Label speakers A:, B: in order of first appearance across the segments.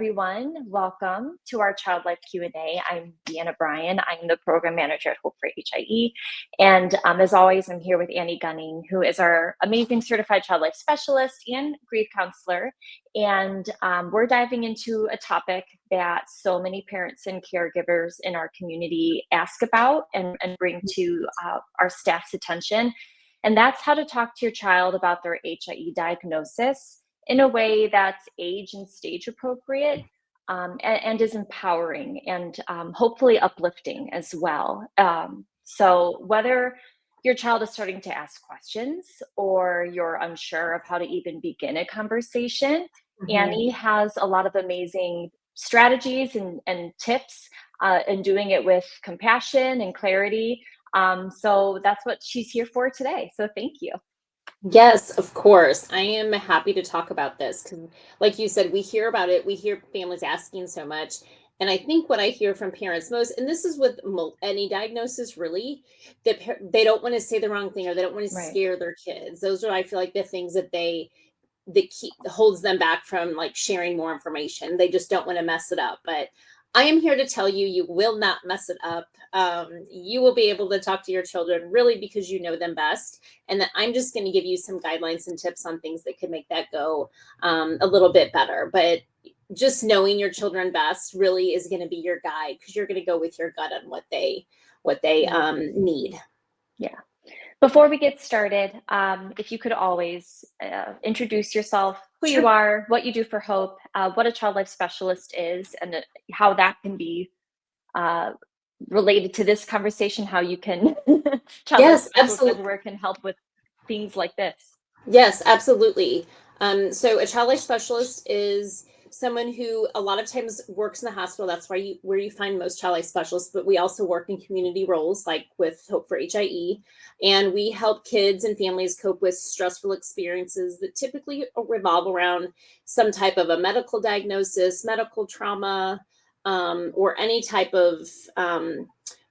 A: everyone. Welcome to our Child Life Q&A. I'm Deanna Bryan. I'm the program manager at Hope for HIE. And as always, I'm here with Annie Gunning, who is our amazing certified child life specialist and grief counselor. And we're diving into a topic that so many parents and caregivers in our community ask about and bring to our staff's attention. And that's how to talk to your child about their HIE diagnosis in a way that's age and stage appropriate, and is empowering and hopefully uplifting as well. So whether your child is starting to ask questions or you're unsure of how to even begin a conversation, Annie has a lot of amazing strategies and tips in doing it with compassion and clarity. So that's what she's here for today. So thank you.
B: Yes, of course. I am happy to talk about this because, like you said, we hear about it. We hear families asking so much. And I think what I hear from parents most, and this is with any diagnosis really, that they don't want to say the wrong thing or they don't want to scare their kids. Those are, I feel like, the things that holds them back from like sharing more information. They just don't want to mess it up. But I am here to tell you, you will not mess it up. You will be able to talk to your children really because you know them best. And that I'm just going to give you some guidelines and tips on things that could make that go a little bit better. But just knowing your children best really is going to be your guide because you're going to go with your gut on what they need.
A: Yeah. Before we get started, if you could always introduce yourself, who you are, what you do for Hope, what a child life specialist is, and how that can be related to this conversation, how you can, child life specialist everywhere can help with things like this.
B: Yes, absolutely. So a child life specialist is someone who a lot of times works in the hospital. That's where you find most child life specialists, but we also work in community roles like with Hope for HIE. And we help kids and families cope with stressful experiences that typically revolve around some type of a medical diagnosis, medical trauma, or any type of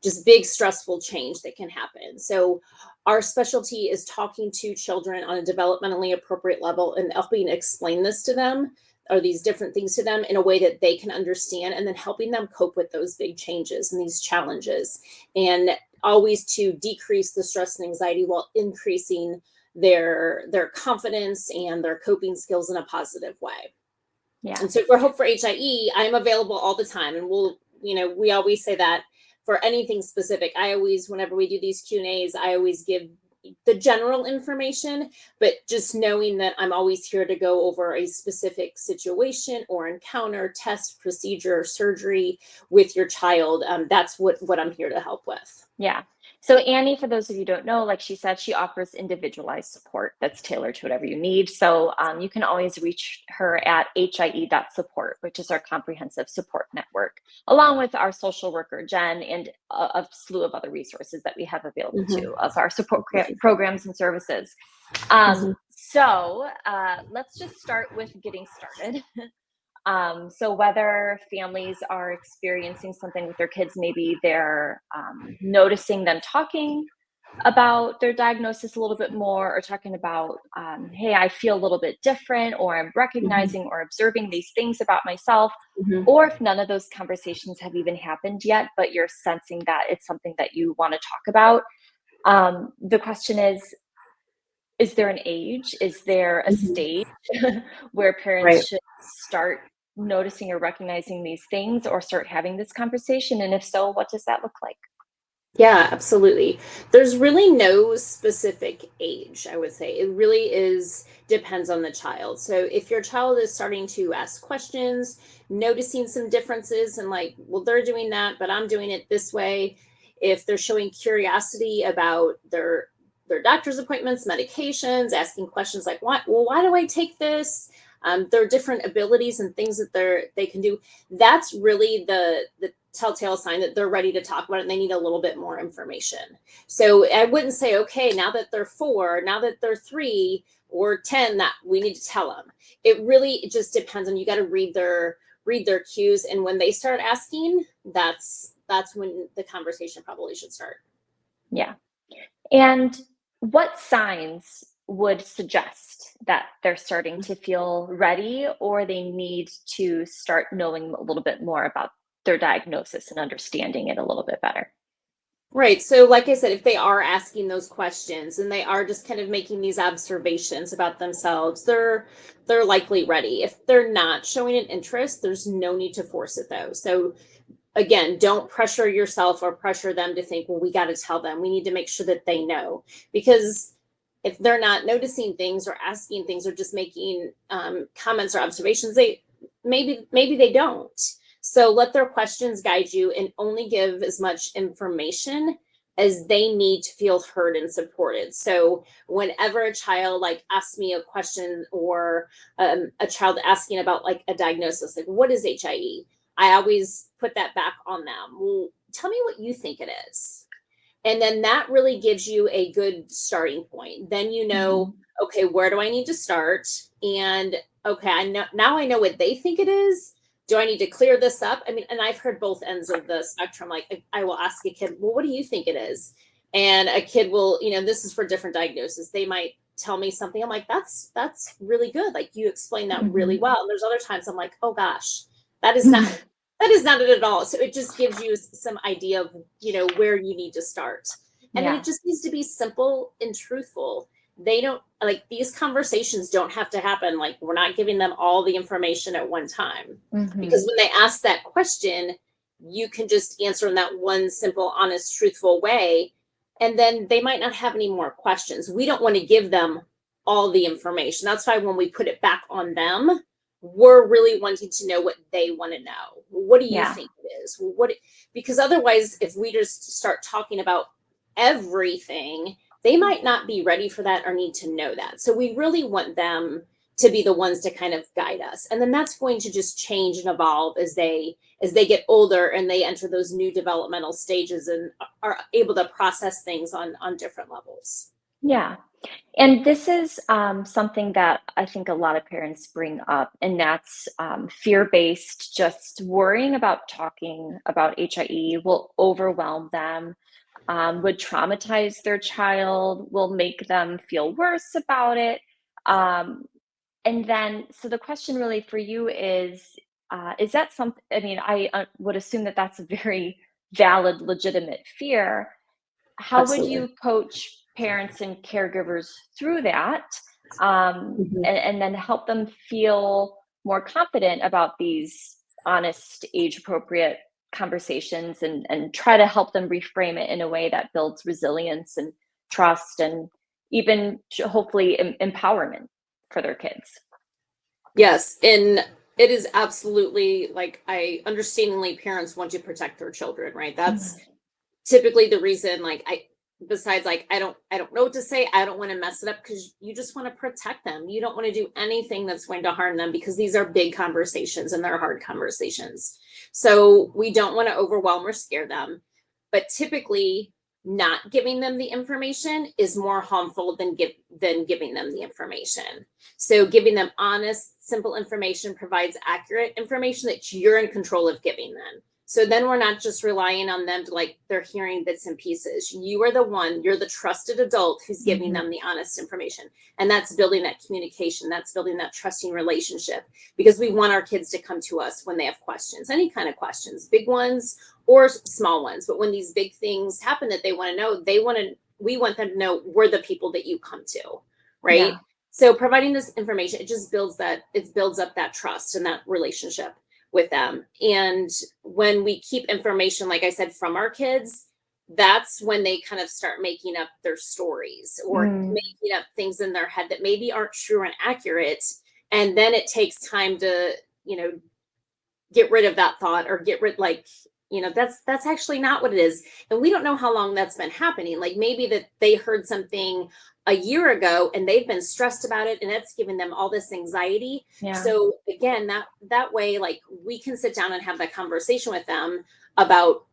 B: just big stressful change that can happen. So our specialty is talking to children on a developmentally appropriate level and helping explain this to them, or these different things to them in a way that they can understand, and then helping them cope with those big changes and these challenges, and always to decrease the stress and anxiety while increasing their confidence and their coping skills in a positive way.
A: Yeah.
B: And so for Hope for HIE, I'm available all the time. And we always say that for anything specific, whenever we do these Q&As, I always give the general information, but just knowing that I'm always here to go over a specific situation or encounter, test, procedure, surgery with your child. That's what I'm here to help with.
A: Yeah. So Annie, for those of you who don't know, like she said, she offers individualized support that's tailored to whatever you need. So you can always reach her at HIE.support, which is our comprehensive support network, along with our social worker, Jen, and a slew of other resources that we have available too of our support programs and services. So let's just start with getting started. So whether families are experiencing something with their kids, maybe they're noticing them talking about their diagnosis a little bit more, or talking about, hey, I feel a little bit different, or I'm recognizing or observing these things about myself, or if none of those conversations have even happened yet, but you're sensing that it's something that you want to talk about. The question is there an age? Is there a stage where parents should start noticing or recognizing these things or start having this conversation? And if so, what does that look like?
B: Yeah, absolutely. There's really no specific age, I would say. It really depends on the child. So if your child is starting to ask questions, noticing some differences and like, well, they're doing that, but I'm doing it this way. If they're showing curiosity about their doctor's appointments, medications, asking questions like, why do I take this? There are different abilities and things that they can do. That's really the telltale sign that they're ready to talk about it and they need a little bit more information. So I wouldn't say, okay, now that they're 4, now that they're 3 or 10, that we need to tell them. It just depends on, you got to read their cues. And when they start asking, that's when the conversation probably should start.
A: Yeah. And what signs would suggest that they're starting to feel ready, or they need to start knowing a little bit more about their diagnosis and understanding it a little bit better?
B: Right. So, like I said, if they are asking those questions and they are just kind of making these observations about themselves, they're likely ready. If they're not showing an interest, there's no need to force it though. So again, don't pressure yourself or pressure them to think, well, we got to tell them. We need to make sure that they know, because if they're not noticing things or asking things or just making comments or observations, they maybe they don't. So let their questions guide you and only give as much information as they need to feel heard and supported. So whenever a child like asks me a question, or a child asking about like a diagnosis, like what is HIE, I always put that back on them. Well, tell me what you think it is. And then that really gives you a good starting point. Then you know,
A: Mhm.
B: okay, where do I need to start? And okay, I know now I know what they think it is. Do I need to clear this up? I mean, and I've heard both ends of the spectrum. Like I will ask a kid, well, what do you think it is? And a kid will, this is for different diagnoses. They might tell me something. I'm like, that's really good. Like you explained that really
A: Mhm.
B: well. And there's other times I'm like, oh gosh, that is not that is not it at all. So it just gives you some idea of, where you need to start. And then it
A: Yeah.
B: just needs to be simple and truthful. They don't like these conversations don't have to happen. Like we're not giving them all the information at one time. Because
A: Mhm.
B: when they ask that question, you can just answer in that one simple, honest, truthful way. And then they might not have any more questions. We don't want to give them all the information. That's why when we put it back on them, we're really wanting to know what they want to know. What do you
A: Yeah.
B: think it is? Because otherwise, if we just start talking about everything, they might not be ready for that or need to know that. So we really want them to be the ones to kind of guide us. And then that's going to just change and evolve as they get older and they enter those new developmental stages and are able to process things on different levels.
A: Yeah. And this is something that I think a lot of parents bring up, and that's fear based. Just worrying about talking about HIE will overwhelm them, would traumatize their child, will make them feel worse about it. Um, and then, so the question really for you is that something? I mean, I would assume that that's a very valid, legitimate fear. How would
B: Absolutely.
A: you coach parents and caregivers through that,
B: Mhm.
A: and then help them feel more confident about these honest, age appropriate conversations, and try to help them reframe it in a way that builds resilience and trust, and even hopefully empowerment for their kids?
B: Yes, and it is absolutely like I understandingly parents want to protect their children, right? That's
A: Mhm.
B: typically the reason like I besides like I don't know what to say, I don't want to mess it up because you just want to protect them. You don't want to do anything that's going to harm them because these are big conversations and they're hard conversations. So we don't want to overwhelm or scare them. But typically not giving them the information is more harmful than giving them the information. So giving them honest, simple information provides accurate information that you're in control of giving them. So then we're not just relying on them to like they're hearing bits and pieces. You are the one, you're the trusted adult who's giving
A: Mhm.
B: them the honest information. And that's building that communication, that's building that trusting relationship because we want our kids to come to us when they have questions, any kind of questions, big ones or small ones. But when these big things happen that they want to know, we want them to know we're the people that you come to, right?
A: Yeah.
B: So providing this information, it builds up that trust and that relationship with them. And when we keep information, like I said, from our kids, that's when they kind of start making up their stories or
A: Mm.
B: making up things in their head that maybe aren't true and accurate. And then it takes time to, you know, get rid of that thought or get rid like that's actually not what it is, and we don't know how long that's been happening. Like maybe that they heard something a year ago and they've been stressed about it and it's giving them all this anxiety.
A: Yeah.
B: So again, that way like we can sit down and have that conversation with them about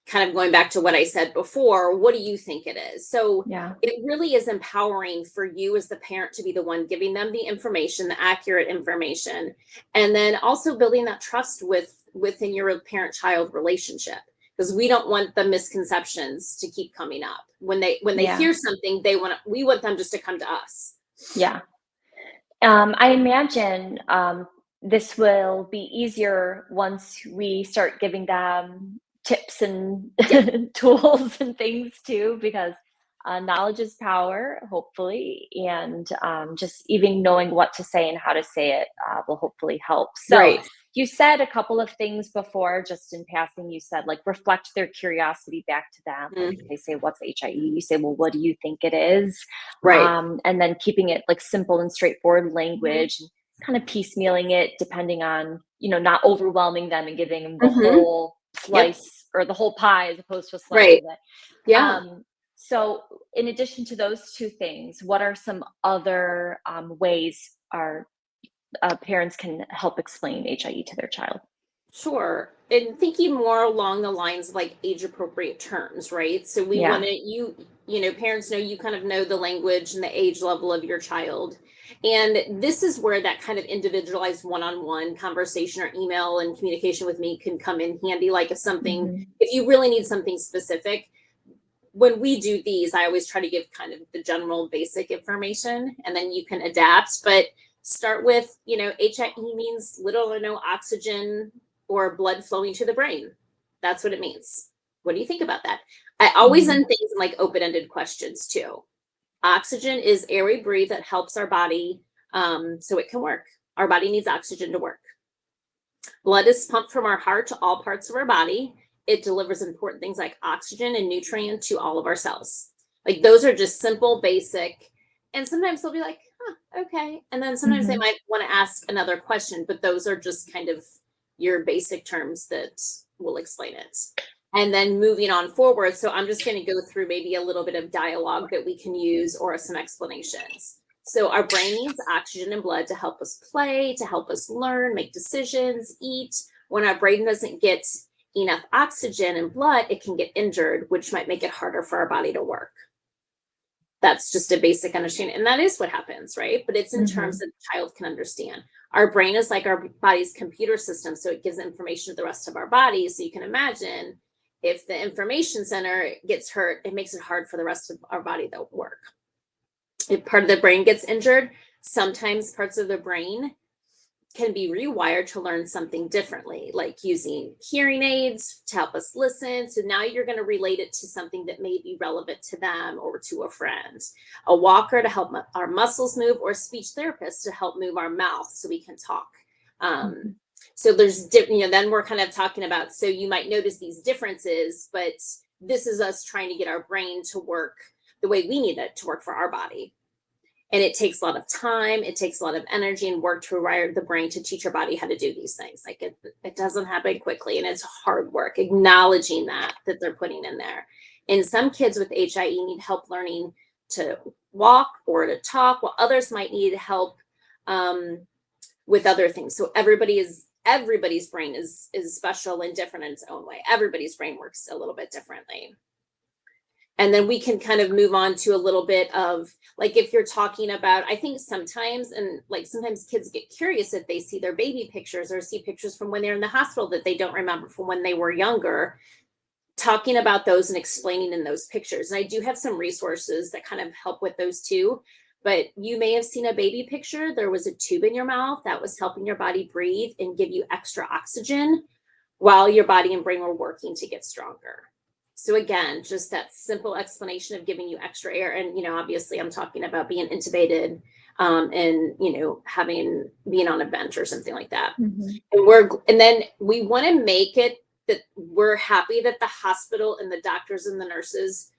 B: kind of going back to what I said before, what do you think it is? So
A: Yeah.
B: it really is empowering for you as the parent to be the one giving them the information, the accurate information, and then also building that trust within your parent child relationship. because we don't want the misconceptions to keep coming up. When they
A: Yeah.
B: hear something, we want them just to come to us.
A: Yeah. I imagine this will be easier once we start giving them tips and
B: Yeah.
A: tools and things too, because knowledge is power, hopefully, and just even knowing what to say and how to say it will hopefully help. So,
B: Right.
A: you said a couple of things before, just in passing. You said, like, reflect their curiosity back to them. Like, if
B: Mm,
A: they say, "What's HIE?" You say, "Well, what do you think it is?"
B: right.
A: And then keeping it like simple and straightforward
B: Mhm.
A: language, and kind of piecemealing it depending on, not overwhelming them and giving them the
B: Mhm.
A: whole
B: Yep.
A: slice or the whole pie as opposed to a slice
B: Right.
A: of it.
B: Yeah.
A: So, in addition to those two things, what are some other ways our parents can help explain HIE to their child?
B: Sure. And thinking more along the lines of like age appropriate terms, right? So we want
A: Yeah.
B: to, parents know you kind of know the language and the age level of your child. And this is where that kind of individualized one on one conversation or email and communication with me can come in handy. Like
A: Hmm.
B: if you really need something specific, when we do these, I always try to give kind of the general basic information and then you can adapt. But start with, HIE means little or no oxygen or blood flowing to the brain. That's what it means. What do you think about that? I always
A: Hmm.
B: end things in like open ended questions too. Oxygen is air we breathe that helps our body so it can work. Our body needs oxygen to work. Blood is pumped from our heart to all parts of our body. It delivers important things like oxygen and nutrient to all of our cells. Like those are just simple, basic. And sometimes they'll be like, huh, okay. And then sometimes they
A: Hmm.
B: might want to ask another question, but those are just kind of your basic terms that will explain it. And then moving on forward. So I'm just going to go through maybe a little bit of dialogue that we can use or some explanations. So our brain needs oxygen and blood to help us play, to help us learn, make decisions, eat. When our brain doesn't get enough oxygen and blood, it can get injured, which might make it harder for our body to work. That's just a basic understanding. And that is what happens, right? But it's in terms
A: Hmm.
B: that the child can understand. Our brain is like our body's computer system. So it gives information to the rest of our body. So you can imagine if the information center gets hurt, it makes it hard for the rest of our body to work. If part of the brain gets injured, sometimes parts of the brain can be rewired to learn something differently, like using hearing aids to help us listen. So now you're going to relate it to something that may be relevant to them or to a friend. A walker to help our muscles move, or a speech therapist to help move our mouth so we can talk. Um,
A: Hmm.
B: so then we're kind of talking about, so you might notice these differences, but this is us trying to get our brain to work the way we need it to work for our body. And it takes a lot of time, it takes a lot of energy and work to rewire the brain to teach our body how to do these things. Like it doesn't happen quickly, and it's hard work acknowledging that they're putting in there. And some kids with HIE need help learning to walk or to talk, while others might need help um, with other things. So everybody's brain is special and different in its own way. Everybody's brain works a little bit differently. And then we can kind of move on to a little bit of like, if you're talking about, I think sometimes, and like sometimes kids get curious if they see their baby pictures or see pictures from when they're in the hospital that they don't remember from when they were younger, talking about those and explaining in those pictures. And I do have some resources that kind of help with those too. But you may have seen a baby picture. There was a tube in your mouth that was helping your body breathe and give you extra oxygen while your body and brain were working to get stronger. So again, just that simple explanation of giving you extra air. And, obviously I'm talking about being intubated and, having being on a bench or something like that.
A: Hmm.
B: And then we want to make it that we're happy that the hospital and the doctors and the nurses,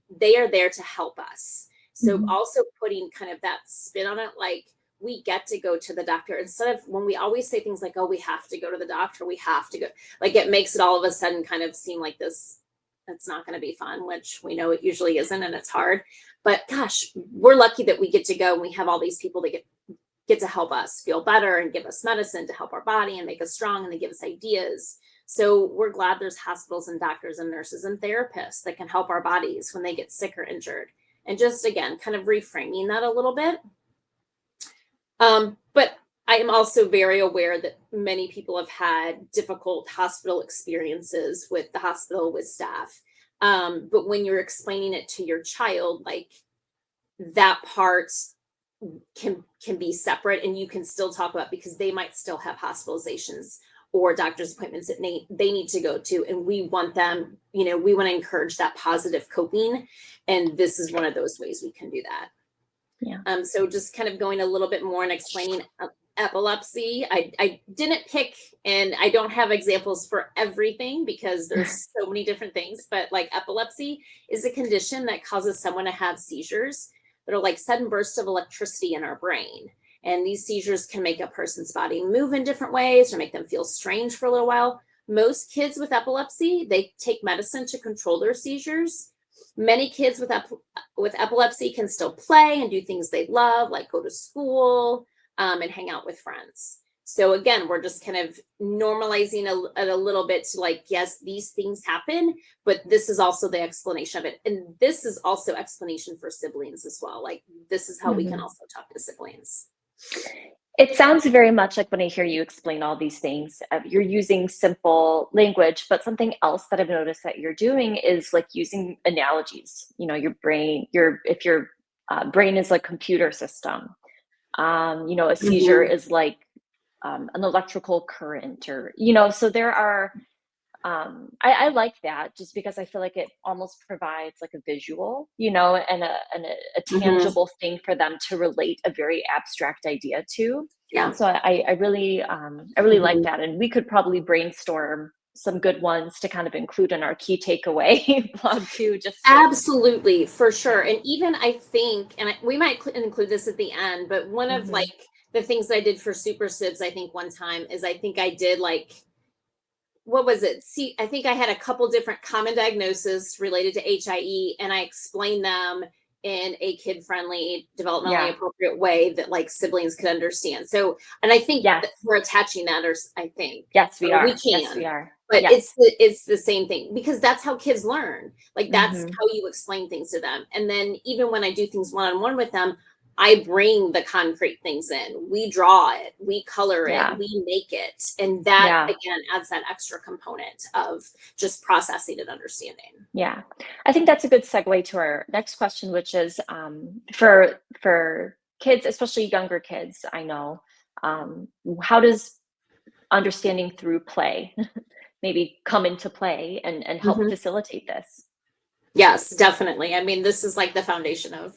B: they are there to help us. So
A: Hmm.
B: also putting kind of that spin on it, like we get to go to the doctor instead of when we always say things like, oh, we have to go to the doctor, we have to go, like it makes it all of a sudden kind of seem like this, it's not going to be fun, which we know it usually isn't, and it's hard. But gosh, we're lucky that we get to go and we have all these people that get to help us feel better and give us medicine to help our body and make us strong, and they give us ideas. So we're glad there's hospitals and doctors and nurses and therapists that can help our bodies when they get sick or injured. And just again, kind of reframing that a little bit. But I am also very aware that many people have had difficult hospital experiences with the hospital with staff. But when you're explaining it to your child, like that part can be separate and you can still talk about because they might still have hospitalizations or doctor's appointments that they need to go to, and we want them, we want to encourage that positive coping, and this is one of those ways we can do that.
A: Yeah.
B: So just kind of going a little bit more and explaining epilepsy. I didn't pick, and I don't have examples for everything because there's so many different things, but like epilepsy is a condition that causes someone to have seizures that are like sudden bursts of electricity in our brain. And these seizures can make a person's body move in different ways or make them feel strange for a little while. Most kids with epilepsy, they take medicine to control their seizures. Many kids with epilepsy can still play and do things they love, like go to school and hang out with friends. So again, we're just kind of normalizing a little bit to like, yes, these things happen, but this is also the explanation of it. And this is also explanation for siblings as well. Like this is how we can also talk to siblings.
A: It sounds very much like when I hear you explain all these things, you're using simple language, but something else that I've noticed that you're doing is like using analogies. Your brain, if your brain is a computer system, a seizure is like an electrical current, or so there are. I like that just because I feel like it almost provides like a visual, and a tangible thing for them to relate a very abstract idea to.
B: Yeah.
A: So I really like that, and we could probably brainstorm some good ones to kind of include in our key takeaway blog too.
B: Absolutely, for sure. And even I think, and we might include this at the end, but one of like the things I did for Super Sibs, I think one time is I think I did like, what was it? See, I think I had a couple different common diagnoses related to HIE, and I explained them in a kid-friendly, developmentally appropriate way that like siblings could understand. So, and I think that we're attaching that, or I think
A: yes, we are.
B: We can.
A: Yes, we are.
B: But it's the same thing because that's how kids learn. Like that's how you explain things to them. And then even when I do things one-on-one with them, I bring the concrete things in. We draw it, we color it, we make it. And that again adds that extra component of just processing and understanding.
A: Yeah. I think that's a good segue to our next question, which is for kids, especially younger kids, I know, how does understanding through play maybe come into play and help facilitate this?
B: Yes, definitely. I mean, this is like the foundation of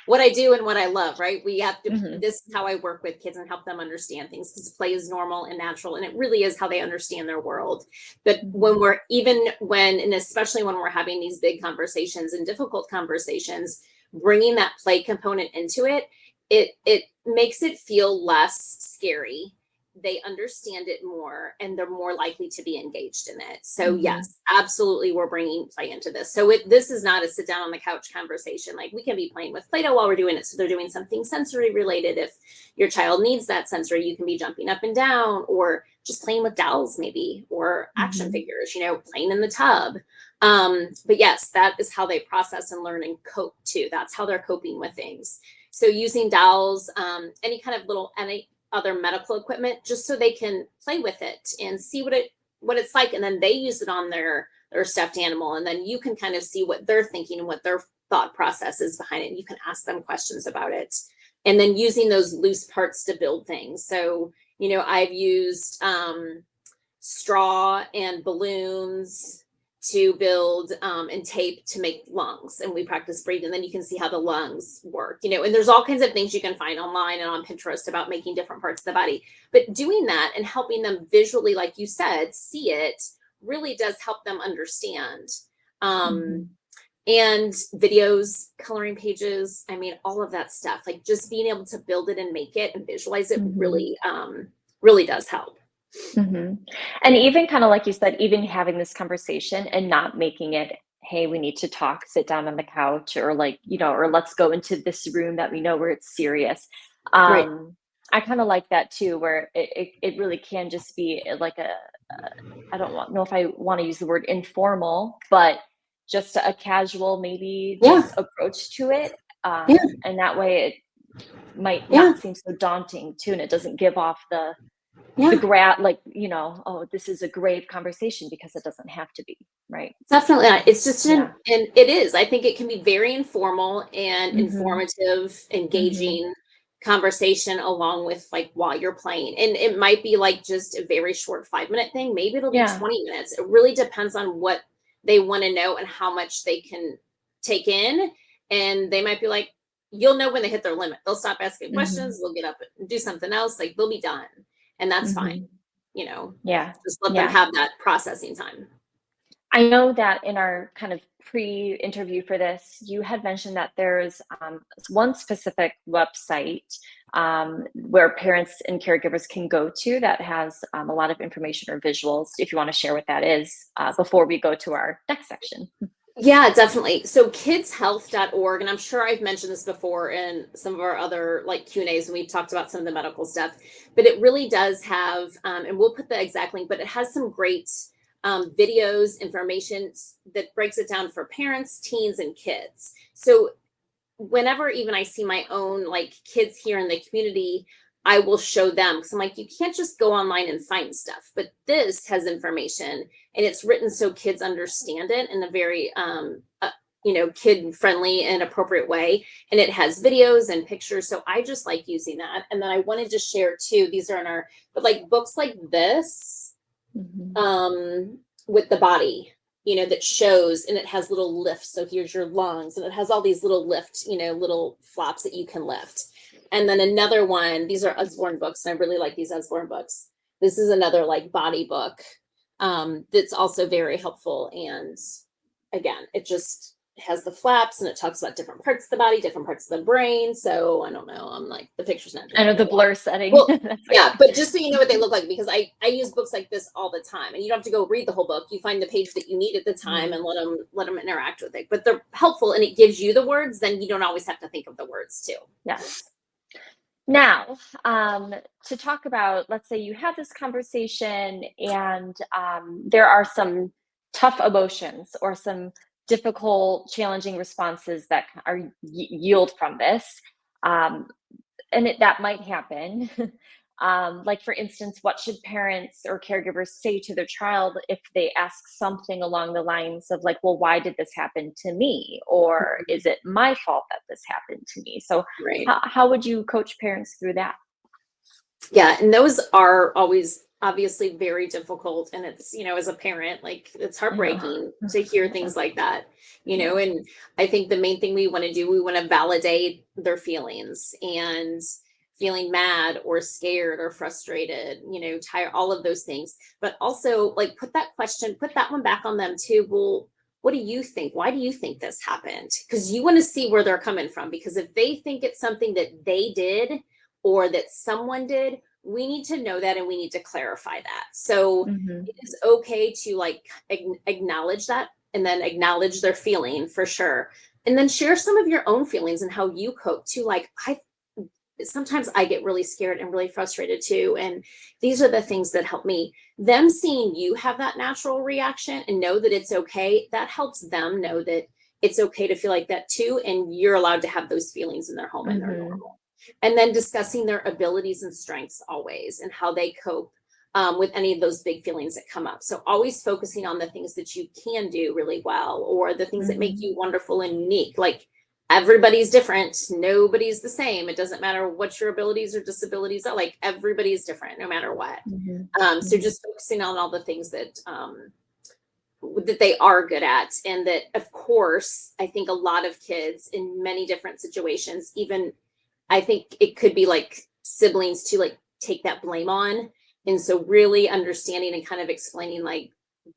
B: what I do and what I love, right? We have to, this is how I work with kids and help them understand things because play is normal and natural. And it really is how they understand their world. But and especially when we're having these big conversations and difficult conversations, bringing that play component into it, it makes it feel less scary. They understand it more and they're more likely to be engaged in it. So yes, absolutely. We're bringing play into this. So this is not a sit down on the couch conversation. Like we can be playing with Play-Doh while we're doing it. So they're doing something sensory related. If your child needs that sensory, you can be jumping up and down or just playing with dolls maybe, or action figures, playing in the tub. But yes, that is how they process and learn and cope too. That's how they're coping with things. So using dolls, any kind of any other medical equipment, just so they can play with it and see what it's like, and then they use it on their stuffed animal, and then you can kind of see what they're thinking and what their thought process is behind it, and you can ask them questions about it, and then using those loose parts to build things. So I've used straw and balloons to build and tape to make lungs, and we practice breathing, and then you can see how the lungs work, and there's all kinds of things you can find online and on Pinterest about making different parts of the body. But doing that and helping them visually, like you said, see it really does help them understand. And videos, coloring pages, I mean, all of that stuff, like just being able to build it and make it and visualize it really does help.
A: And even kind of like you said, even having this conversation and not making it, hey, we need to talk, sit down on the couch, or like, or let's go into this room that we know where it's serious.
B: Right.
A: I kind of like that too, where it really can just be like I don't know if I want to use the word informal, but just a casual, maybe just approach to it. And that way might
B: Yeah.
A: not seem so daunting too, and it doesn't give off the
B: Yeah.
A: like, oh, this is a grave conversation, because it doesn't have to be, right?
B: Definitely not. It's just
A: Yeah.
B: and it is. I think it can be very informal and
A: Mhm.
B: informative,
A: Mhm.
B: engaging conversation along with like while you're playing. And it might be like just a very short 5-minute thing. Maybe it'll be
A: Yeah.
B: 20 minutes. It really depends on what they want to know and how much they can take in. And they might be like, you'll know when they hit their limit. They'll stop asking
A: Mhm.
B: questions, they'll get up and do something else. Like they'll be done. And that's fine.
A: Mhm.
B: You know,
A: Yeah.
B: just let them
A: Yeah.
B: have that processing time.
A: I know that in our kind of pre-interview for this, you had mentioned that there's one specific website where parents and caregivers can go to that has a lot of information or visuals. If you want to share what that is before we go to our next section.
B: Yeah, definitely. So kidshealth.org, and I'm sure I've mentioned this before in some of our other like Q&As when we talked about some of the medical stuff, but it really does have, and we'll put the exact link, but it has some great videos, information that breaks it down for parents, teens, and kids. So whenever even I see my own like kids here in the community, I will show them because I'm like, you can't just go online and find stuff, but this has information and it's written so kids understand it in a very kid friendly and appropriate way, and it has videos and pictures, so I just like using that. And then I wanted to share too, these are in our, but like books like this
A: Mhm.
B: um with the body, that shows, and it has little lifts, so here's your lungs, and it has all these little lift, little flaps that you can lift. And then another one, these are Usborne books, and I really like these Usborne books. This is another like body book that's also very helpful. And again, it just has the flaps and it talks about different parts of the body, different parts of the brain. So I don't know, I'm like, the picture's not
A: I
B: doing
A: know
B: very
A: the
B: well.
A: blur setting.
B: Well,
A: That's
B: yeah,
A: okay.
B: but just so you know what they look like, because I use books like this all the time, and you don't have to go read the whole book. You find the page that you need at the time
A: Mhm.
B: and let them interact with it. But they're helpful, and it gives you the words. Then you don't always have to think of the words too.
A: Yes. Now, to talk about, let's say you have this conversation and there are some tough emotions or some difficult, challenging responses that yield from this. Um, and that might happen. Like, for instance, what should parents or caregivers say to their child if they ask something along the lines of, like, well, why did this happen to me? Or is it my fault that this happened to me? So,
B: Right.
A: how would you coach parents through that?
B: Yeah, and those are always obviously very difficult. And it's, as a parent, like it's
A: Yeah.
B: heartbreaking to hear
A: Yeah.
B: things like that,
A: Yeah.
B: and I think the main thing we want to do, we want to validate their feelings, and feeling mad or scared or frustrated, tired, all of those things. But also like put that one back on them too. Well, what do you think? Why do you think this happened? Because you want to see where they're coming from. Because if they think it's something that they did or that someone did, we need to know that and we need to clarify that. So
A: Mhm.
B: it is okay to like acknowledge that and then acknowledge their feeling for sure. And then share some of your own feelings and how you cope too. Like sometimes I get really scared and really frustrated too. And these are the things that help me. Them seeing you have that natural reaction and know that it's okay, that helps them know that it's okay to feel like that too. And you're allowed to have those feelings in their home and they're
A: Mhm.
B: normal. And then discussing their abilities and strengths always and how they cope with any of those big feelings that come up. So always focusing on the things that you can do really well or the things that make
A: Mhm.
B: you wonderful and unique. Like everybody's different, nobody's the same. It doesn't matter what your abilities or disabilities are, like everybody's different no matter what.
A: Mhm.
B: So
A: Mhm.
B: just focusing on all the things that they are good at. And that, of course, I think a lot of kids in many different situations, even I think it could be like siblings to like take that blame on. And so really understanding and kind of explaining like,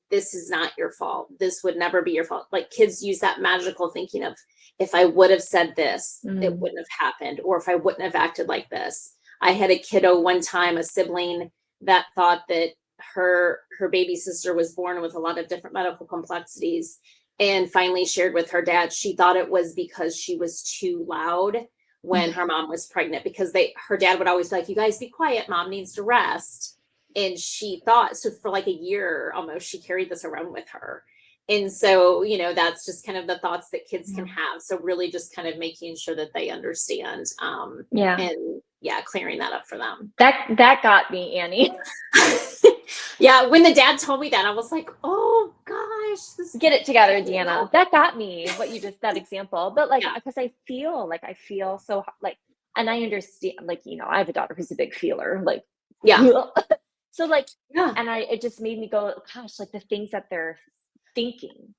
B: this is not your fault. This would never be your fault. Like kids use that magical thinking of, if I would have said this, it
A: Mhm.
B: wouldn't have happened. Or if I wouldn't have acted like this. I had a kiddo one time, a sibling that thought that her baby sister was born with a lot of different medical complexities, and finally shared with her dad she thought it was because she was too loud when her mom was pregnant, because her dad would always be like, you guys be quiet, mom needs to rest. And she thought, so for like a year almost, she carried this around with her. And so, that's just kind of the thoughts that kids can
A: Yeah.
B: have. So really just kind of making sure that they understand,
A: Yeah.
B: and yeah, clearing that up for them.
A: That got me, Annie.
B: Yeah, when the dad told me that, I was like, "Oh gosh, this
A: Get it together,
B: you know?"
A: Deanna. That got me, what you just that example. But, like,
B: Yeah.
A: because I feel so like and I understand, like, I have a daughter who's a big feeler, like,
B: Yeah.
A: so, like
B: Yeah.
A: and it just made me go, gosh, like, the things that they're thinking,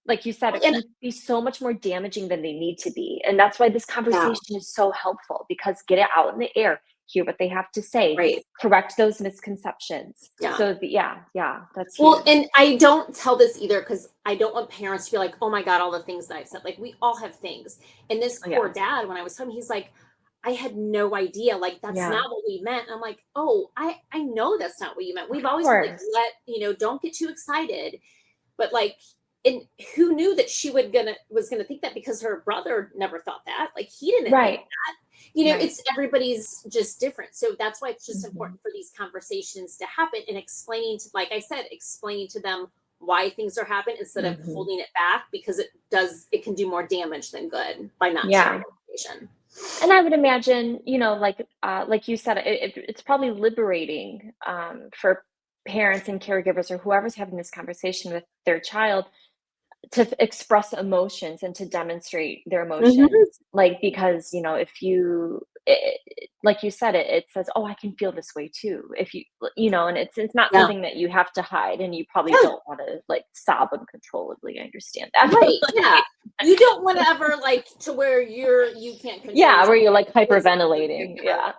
A: like you said,
B: Well,
A: it
B: and
A: can be so much more damaging than they need to be, and that's why this
B: yeah,
A: conversation is so helpful, because get it out in the air, hear what they have to say,
B: right.
A: correct those misconceptions.
B: Yeah.
A: So, yeah, that's
B: Well,
A: huge.
B: and I don't tell this either because I don't want parents to be like, "Oh my god, all the things that I've said." Like, we all have things. And this
A: Oh,
B: poor
A: yeah.
B: dad, when I was home, he's like, "I had no idea. Like, that's
A: Yeah,
B: not what we meant." And I'm like, "Oh, I know that's not what you meant.
A: of
B: We've always been like,
A: course.
B: don't get too excited." But like, and who knew that she was gonna think that because her brother never thought that. Like, he didn't think
A: Right,
B: that.
A: right.
B: It's everybody's just different. So that's why it's just
A: Mhm,
B: important for these conversations to happen and like I said, explaining to them why things are happening instead of
A: mhm.
B: holding it back because it can do more damage than good by not sharing
A: Yeah,
B: information.
A: and I would imagine, like you said, it's probably liberating, for parents and caregivers or whoever's having this conversation with their child to express emotions and to demonstrate their
B: Mhm.
A: emotions, like, because if you like you said, it says, oh, I can feel this way too, if and it's not
B: Yeah.
A: something that you have to hide, and you probably
B: Yeah.
A: don't want to, like, sob uncontrollably. I understand that. But,
B: Right. Yeah. You don't want to ever like to where you can't control
A: yeah,
B: yourself.
A: where you're, like,
B: Always look for a
A: hyperventilating.
B: caregiver.
A: Yeah.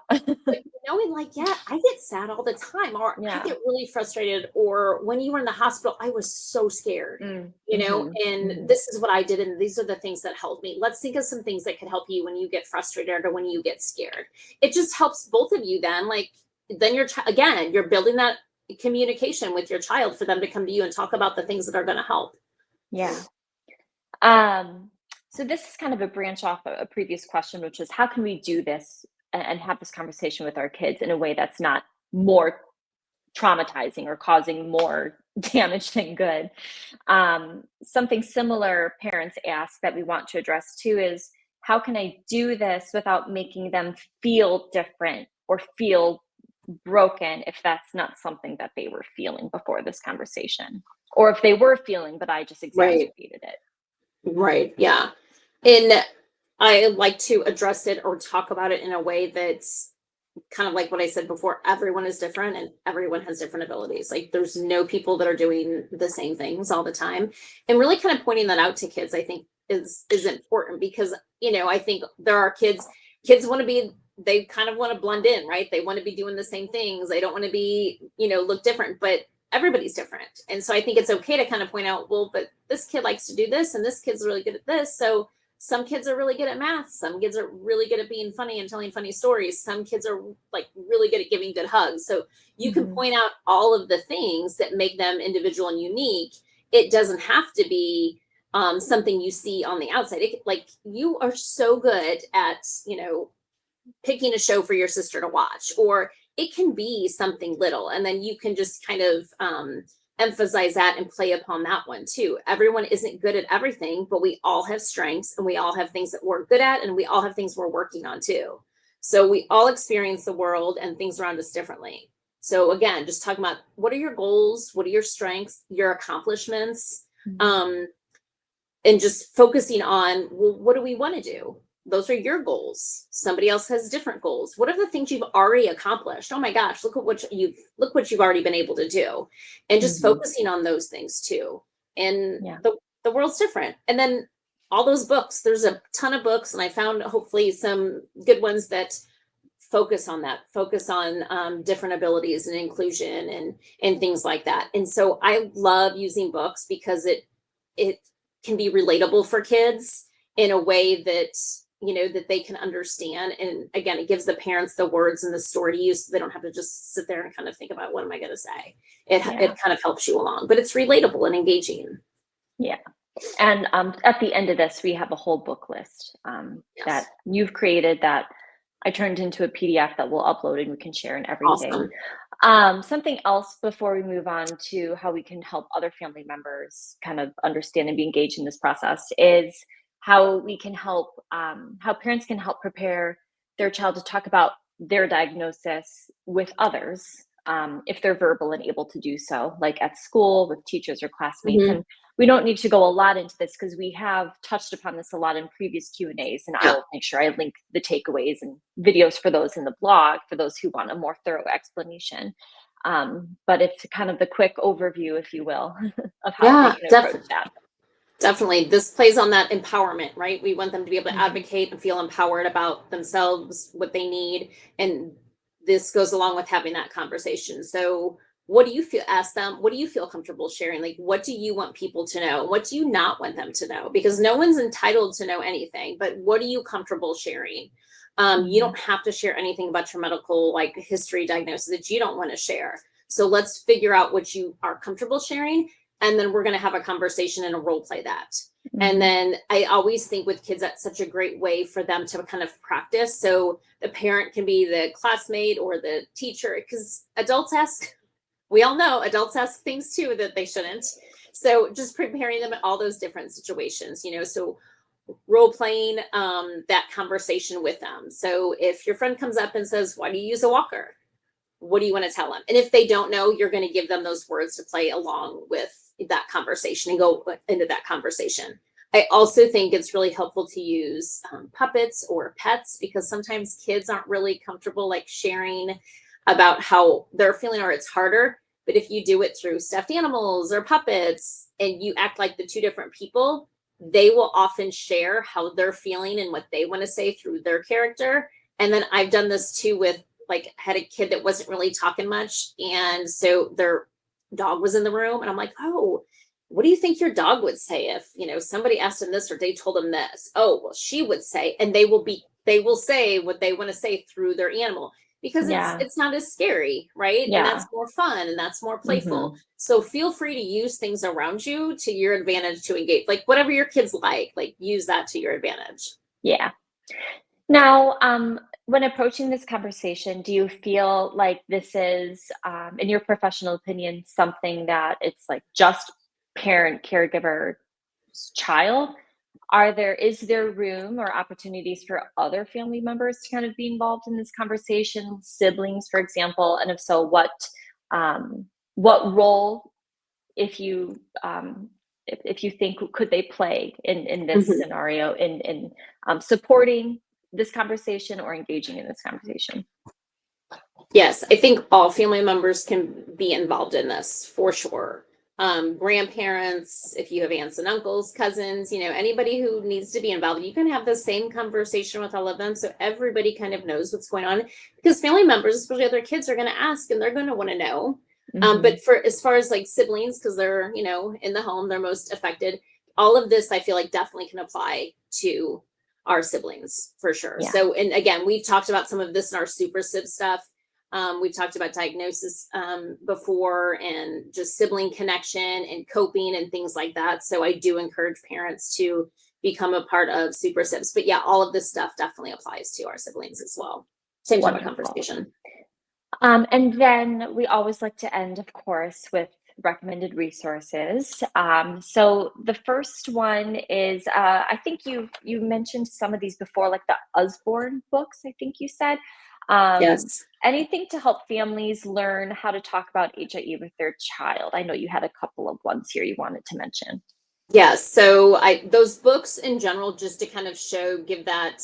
B: But knowing like, yeah, I get sad all the time, or I
A: Yeah.
B: get really frustrated, or when you were in the hospital, I was so scared,
A: Mhm,
B: and
A: mhm.
B: this is what I did, and these are the things that helped me. Let's think of some things that could help you when you get frustrated or when you get scared. It just helps both of you then. Like, then again, you're building that communication with your child for them to come to you and talk about the things that are going to help.
A: Yeah. Um, so this is kind of a branch off a previous question, which is how can we do this and have this conversation with our kids in a way that's not more traumatizing or causing more damage than good? Something similar parents ask that we want to address too is, how can I do this without making them feel different or feel broken, if that's not something that they were feeling before this conversation? Or if they were feeling, but I just
B: Right.
A: exacerbated it.
B: Right. Yeah. And I like to address it or talk about it in a way that's kind of like what I said before. Everyone is different and everyone has different abilities. Like, there's no people that are doing the same things all the time. And really kind of pointing that out to kids, I think is important because, I think there are kids want to be, they kind of want to blend in, right? They want to be doing the same things. They don't want to be, look different, but everybody's different. And so I think it's okay to kind of point out, well, but this kid likes to do this and this kid's really good at this. So some kids are really good at math. Some kids are really good at being funny and telling funny stories. Some kids are like really good at giving good hugs. So you can
A: Mhm.
B: point out all of the things that make them individual and unique. It doesn't have to be something you see on the outside. Like, you are so good at, picking a show for your sister to watch, or it can be something little, and then you can just kind of emphasize that and play upon that one too. Everyone isn't good at everything, but we all have strengths and we all have things that we're good at, and we all have things we're working on too. So we all experience the world and things around us differently. So again, just talking about what are your goals, what are your strengths, your accomplishments,
A: Mhm.
B: um, and just focusing on, well, what do we want to do? Those are your goals. Somebody else has different goals. What are the things you've already accomplished? Oh my gosh, look what you've already been able to do. And just
A: Mhm.
B: focusing on those things too. And
A: Yeah.
B: the world's different. And then all those books, there's a ton of books, and I found hopefully some good ones that focus on different abilities and inclusion and things like that. And so I love using books because it can be relatable for kids in a way that that they can understand. And again, it gives the parents the words and the story to use, so they don't have to just sit there and kind of think about, what am I going to say.
A: Yeah.
B: It kind of helps you along, but it's relatable and engaging.
A: Yeah. And at the end of this, we have a whole book list that
B: Yes.
A: you've created that I turned into a PDF that we'll upload and we can share and everything.
B: Awesome.
A: Something else before we move on to how we can help other family members kind of understand and be engaged in this process is how we can help, how parents can help prepare their child to talk about their diagnosis with others, if they're verbal and able to do so, like at school with teachers or classmates.
B: Mhm.
A: And we don't need to go a lot into this because we have touched upon this a lot in previous Q&As, and
B: Yeah.
A: I'll make sure I link the takeaways and videos for those in the blog for those who want a more thorough explanation. But it's kind of the quick overview, if you will, of how they
B: Yeah,
A: can approach that.
B: definitely. This plays on that empowerment, right? We want them to be able to
A: Mhm.
B: advocate and feel empowered about themselves, what they need. And this goes along with having that conversation. So, what do you feel? Ask them, what do you feel comfortable sharing? Like, what do you want people to know? What do you not want them to know? Because no one's entitled to know anything, but what are you comfortable sharing? You
A: Mhm.
B: don't have to share anything about your medical, like history diagnosis that you don't want to share. So, let's figure out what you are comfortable sharing, and then we're going to have a conversation and a role play that. And
A: Mhm.
B: then I always think with kids, that's such a great way for them to kind of practice. So the parent can be the classmate or the teacher, because adults ask, we all know adults ask things too that they shouldn't. So just preparing them at all those different situations, so role playing that conversation with them. So if your friend comes up and says, why do you use a walker? What do you want to tell them? And if they don't know, you're going to give them those words to play along with that conversation and go into that conversation. I also think it's really helpful to use puppets or pets, because sometimes kids aren't really comfortable like sharing about how they're feeling, or it's harder. But if you do it through stuffed animals or puppets and you act like the two different people, they will often share how they're feeling and what they want to say through their character. And then I've done this too with, like, had a kid that wasn't really talking much, and so their dog was in the room, and I'm like, oh, what do you think your dog would say if somebody asked him this or they told him this? Oh, well, she would say, and they will say what they want to say through their animal, because it's
A: Yeah.
B: it's not as scary, right? And
A: Yeah.
B: that's more fun and that's more playful.
A: Mhm.
B: So feel free to use things around you to your advantage to engage, like whatever your kids like use that to your advantage.
A: Yeah. Now, when approaching this conversation, do you feel like this is, in your professional opinion, something that it's like just parent, caregiver, child? Is there room or opportunities for other family members to kind of be involved in this conversation, siblings, for example? And if so, what role, if you if you think, could they play in this
B: Mhm.
A: scenario in supporting this conversation or engaging in this conversation?
B: Yes, I think all family members can be involved in this for sure. Grandparents, if you have aunts and uncles, cousins, anybody who needs to be involved, you can have the same conversation with all of them, so everybody kind of knows what's going on. Because family members, especially other kids, are going to ask and they're going to want to know. But
A: Hmm.
B: for as far as like siblings, because they're in the home, they're most affected. All of this, I feel like, definitely can apply to our siblings for sure.
A: Yeah.
B: So, and again, we've talked about some of this in our super sib stuff. We've talked about diagnosis before, and just sibling connection and coping and things like that. So I do encourage parents to become a part of super sibs. But yeah, all of this stuff definitely applies to our siblings as well. Same type of
A: Wonderful.
B: conversation.
A: And then we always like to end, of course, with recommended resources. So the first one is, I think you mentioned some of these before, like the Usborne books, I think you said.
B: Yes.
A: Anything to help families learn how to talk about HIE with their child? I know you had a couple of ones here you wanted to mention.
B: Yeah, so I those books in general, just to kind of give that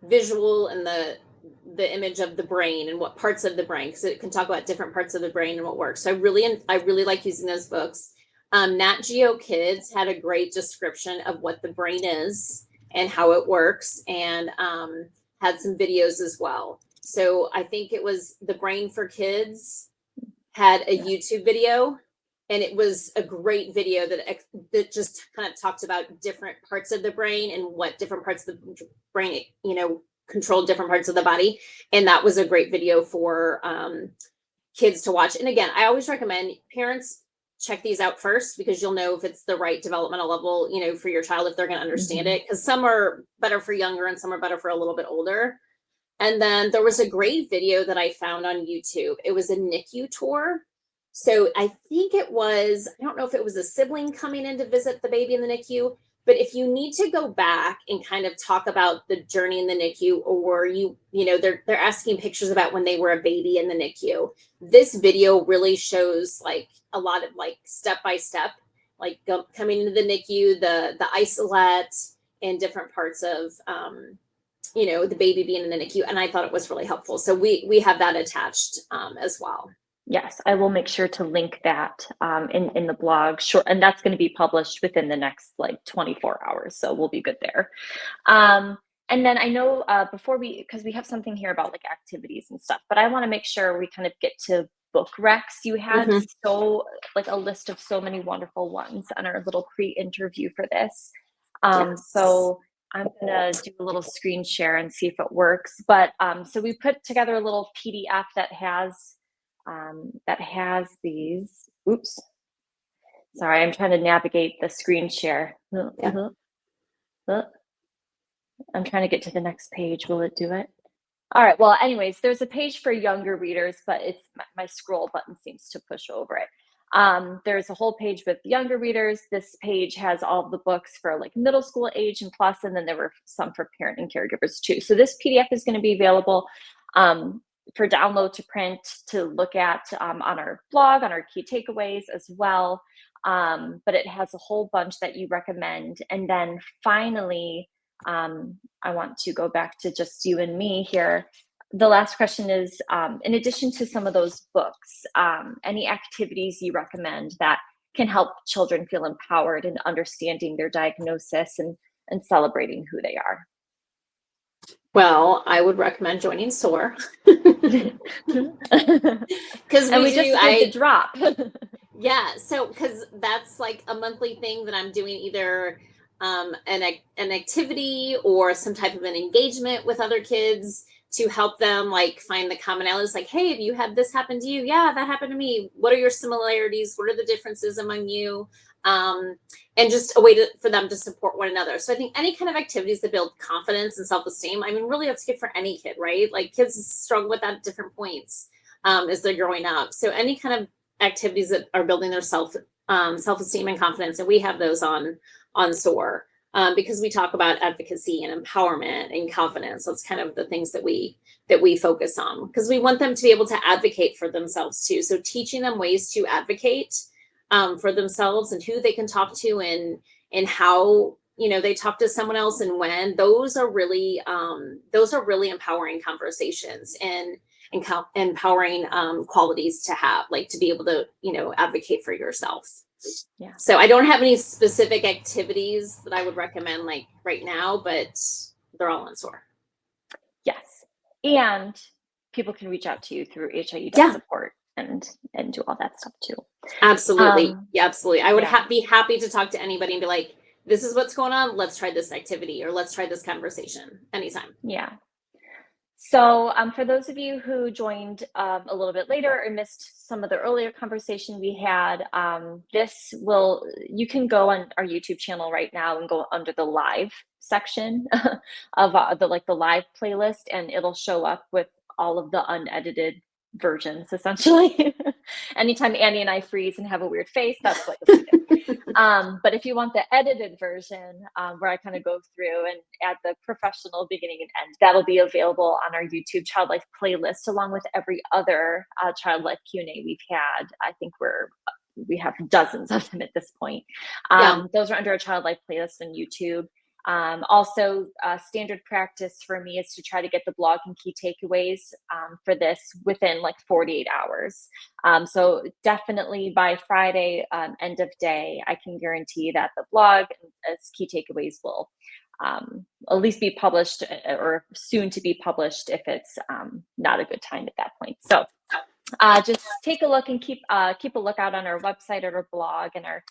B: visual and the image of the brain and what parts of the brain, because it can talk about different parts of the brain and what works. So I really like using those books. Nat Geo Kids had a great description of what the brain is and how it works, and had some videos as well. So I think it was The Brain for Kids had a
A: Yeah.
B: YouTube video, and it was a great video that just kind of talked about different parts of the brain and what different parts of the brain control different parts of the body. And that was a great video for kids to watch. And again, I always recommend parents check these out first, because you'll know if it's the right developmental level for your child, if they're going to understand
A: Hmm.
B: it, because some are better for younger and some are better for a little bit older. And then there was a great video that I found on YouTube. It was a NICU tour. So I think it was, I don't know if it was a sibling coming in to visit the baby in the NICU, but if you need to go back and kind of talk about the journey in the NICU, or they're asking pictures about when they were a baby in the NICU, this video really shows like a lot of like step by step, like coming into the NICU, the isolate, and different parts of the baby being in the NICU, and I thought it was really helpful. So we have that attached as well.
A: Yes, I will make sure to link that in the blog. Sure, and that's going to be published within the next like 24 hours, so we'll be good there. And then I know because we have something here about like activities and stuff, but I want to make sure we kind of get to book recs. You had a list of so many wonderful ones on our little pre-interview for this.
B: Yes.
A: So I'm gonna do a little screen share and see if it works. But so we put together a little PDF that has these. Oops. Sorry, I'm trying to navigate the screen share.
B: Yeah.
A: I'm trying to get to the next page. Will it do it? All right. Well, anyways, there's a page for younger readers, but it's my scroll button seems to push over it. There's a whole page with younger readers. This page has all of the books for like middle school age and plus, and then there were some for parent and caregivers too. So this PDF is going to be available for download to print to look at on our blog, on our key takeaways as well. But it has a whole bunch that you recommend. And then finally, I want to go back to just you and me here. The last question is, in addition to some of those books, any activities you recommend that can help children feel empowered in understanding their diagnosis and celebrating who they are?
B: Well, I would recommend joining SOAR.
A: Because we
B: do,
A: just did the drop.
B: Yeah, so because that's like a monthly thing that I'm doing, either an activity or some type of an engagement with other kids to help them like find the commonalities. Like, hey, have you had this happen to you? Yeah, that happened to me. What are your similarities? What are the differences among you? And just a way for them to support one another. So I think any kind of activities that build confidence and self-esteem, I mean, really that's good for any kid, right? Like kids struggle with that at different points as they're growing up. So any kind of activities that are building their self-esteem and confidence, and we have those on SOAR because we talk about advocacy and empowerment and confidence. That's kind of the things that we focus on, because we want them to be able to advocate for themselves too. So teaching them ways to advocate for themselves and who they can talk to and how they talk to someone else and when. Those are really empowering conversations and empowering qualities to have, like to be able to advocate for yourself.
A: Yeah.
B: So I don't have any specific activities that I would recommend like right now, but they're all on SOAR.
A: Yes, and people can reach out to you through HIE support and do all that stuff too.
B: Absolutely. Yeah, absolutely. I would
A: Yeah.
B: be happy to talk to anybody and be like, this is what's going on. Let's try this activity, or let's try this conversation anytime.
A: Yeah. So for those of you who joined a little bit later or missed some of the earlier conversation we had, you can go on our YouTube channel right now and go under the live section of the live playlist, and it'll show up with all of the unedited versions essentially. Anytime Annie and I freeze and have a weird face, that's what you'll see. But if you want the edited version, where I kind of go through and add the professional beginning and end, that'll be available on our YouTube Child Life playlist, along with every other Child Life Q&A we've had. I think we have dozens of them at this point. Those are under a Child Life playlist on YouTube. Also, standard practice for me is to try to get the blog and key takeaways for this within like 48 hours. So definitely by Friday, end of day, I can guarantee that the blog and key takeaways will at least be published or soon to be published if it's not a good time at that point. So just take a look and keep a lookout on our website or our blog and our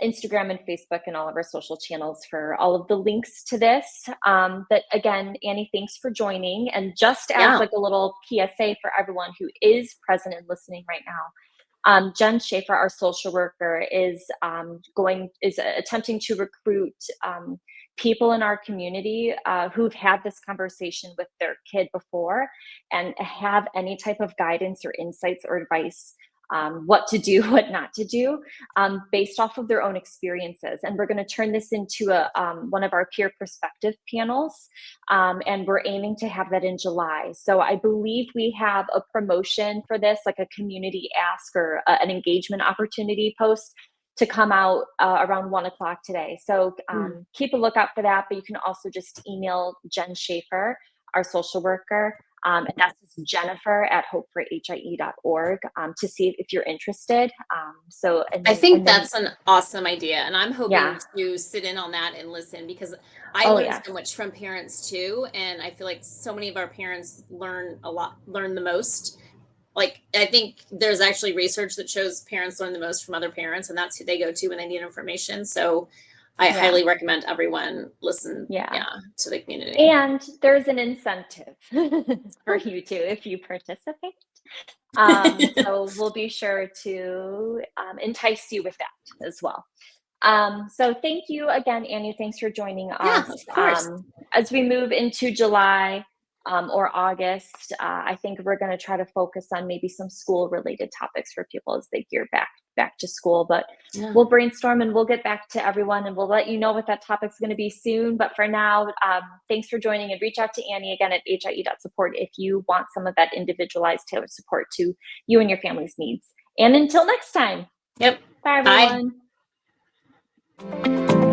A: Instagram and Facebook and all of our social channels for all of the links to this. But again, Annie, thanks for joining. And just as like a little PSA for everyone who is present and listening right now, Jen Schaefer, our social worker, is attempting to recruit people in our community who've had this conversation with their kid before and have any type of guidance or insights or advice, what to do, what not to do, based off of their own experiences. And we're going to turn this into one of our peer perspective panels. And we're aiming to have that in July. So I believe we have a promotion for this, like a community ask or an engagement opportunity post to come out around 1:00 today. So keep a lookout for that, but you can also just email Jen Schaefer, our social worker, and that's just Jennifer@hopeforhie.org to see if you're interested.
B: I think that's an awesome idea. And I'm hoping
A: Yeah.
B: to sit in on that and listen, because I
A: Oh,
B: learn
A: yes.
B: so much from parents too. And I feel like so many of our parents learn the most. Like, I think there's actually research that shows parents learn the most from other parents, and that's who they go to when they need information. So I
A: Yeah.
B: highly recommend everyone listen
A: Yeah.
B: to the community.
A: And there's an incentive for you too if you participate. So we'll be sure to entice you with that as well. So thank you again, Annie. Thanks for joining
B: Yeah,
A: us.
B: of course.
A: As we move into July or August, I think we're going to try to focus on maybe some school-related topics for people as they gear back to school. But
B: Yeah.
A: we'll brainstorm and we'll get back to everyone, and we'll let you know what that topic's going to be soon. But for now, thanks for joining, and reach out to Annie again at HIE.support if you want some of that individualized tailored support to you and your family's needs. And until next time.
B: Yep.
A: Bye,
B: Bye.
A: everyone.